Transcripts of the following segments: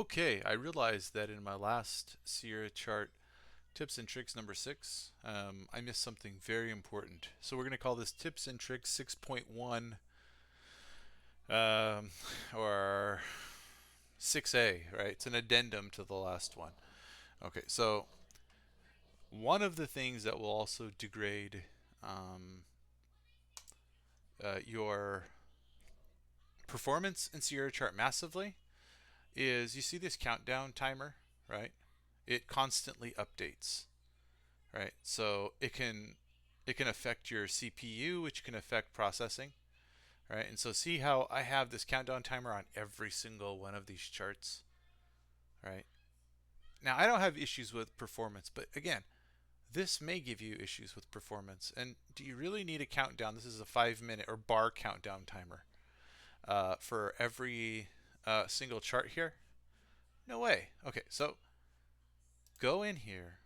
Okay, I realized that in my last Sierra chart tips and tricks number 6, I missed something very important. So we're going to call this tips and tricks 6.1 um, or 6A, right? It's an addendum to the last one. Okay, so one of the things that will also degrade um, your performance in Sierra chart massively is you see this countdown timer, right? It constantly updates, right? So it can affect your CPU, which can affect processing, right? And so see how I have this countdown timer on every single one of these charts, right? Now I don't have issues with performance, but again, this may give you issues with performance. And do you really need a countdown? This is a 5 minute or bar countdown timer for every single chart here. No way. Okay, so go in here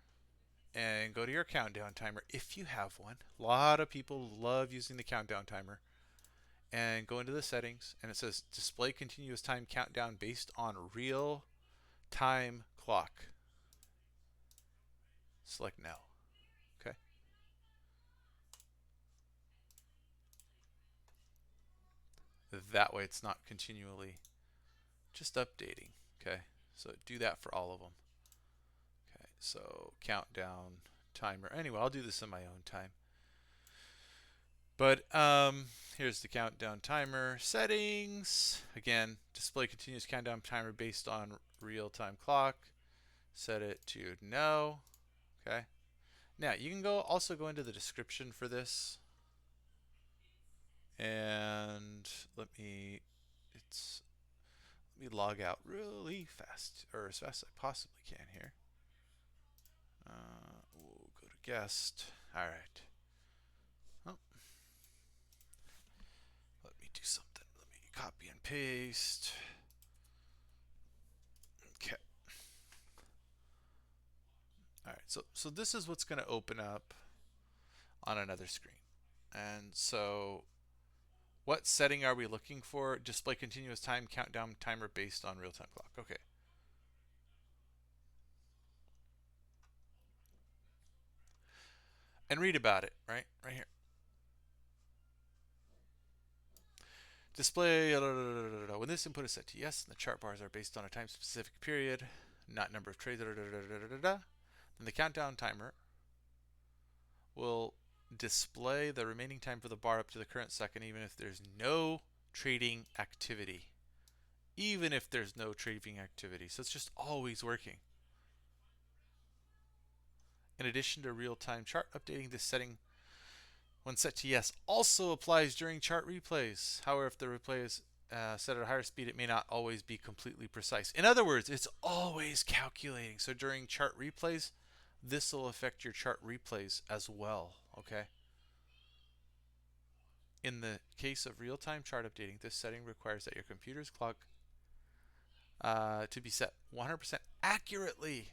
and go to your countdown timer if you have one. A lot of people love using the countdown timer. And go into the settings, and it says display continuous time countdown based on real time clock. Select no. Okay. That way it's not continually just updating. Okay. So do that for all of them. Okay. So countdown timer. Anyway, I'll do this in my own time. But here's the countdown timer settings. Again, display continuous countdown timer based on real time clock. Set it to no. Okay. Now you can also go into the description for this, and it's let me log out really fast, or as fast as I possibly can here. We'll go to guest. All right. Oh, let me do something. Let me copy and paste. Okay. All right. So this is what's going to open up on another screen, and so what setting are we looking for? Display continuous time countdown timer based on real-time clock. Okay. And read about it, right? Right here. Display, when this input is set to yes, and the chart bars are based on a time-specific period, not number of trades, then the countdown timer will display the remaining time for the bar up to the current second, even if there's no trading activity. Even if there's no trading activity. So it's just always working. In addition to real-time chart updating, this setting when set to yes also applies during chart replays. However, if the replay is set at a higher speed, it may not always be completely precise. In other words, it's always calculating. So during chart replays, this will affect your chart replays as well, okay? In the case of real-time chart updating, this setting requires that your computer's clock to be set 100% accurately.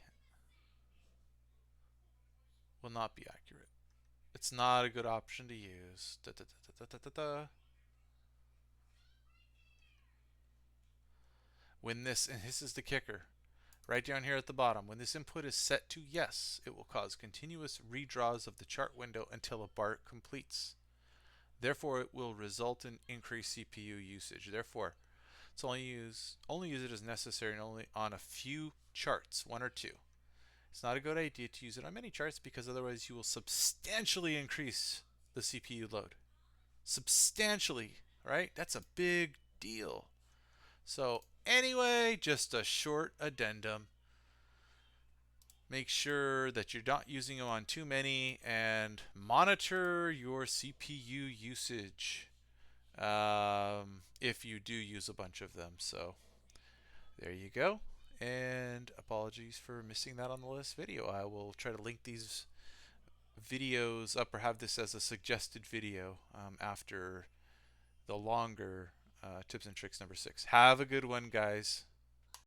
Will not be accurate. It's not a good option to use. When this, and this is the kicker, right down here at the bottom, when this input is set to yes, it will cause continuous redraws of the chart window until a bar completes. Therefore, it will result in increased CPU usage. Therefore, it's only use it as necessary and only on a few charts, one or two. It's not a good idea to use it on many charts because otherwise you will substantially increase the CPU load. Substantially, right? That's a big deal. So anyway, just a short addendum. Make sure that you're not using them on too many and monitor your CPU usage if you do use a bunch of them. So there you go. And apologies for missing that on the last video. I will try to link these videos up or have this as a suggested video after the longer tips and tricks number 6. Have a good one, guys.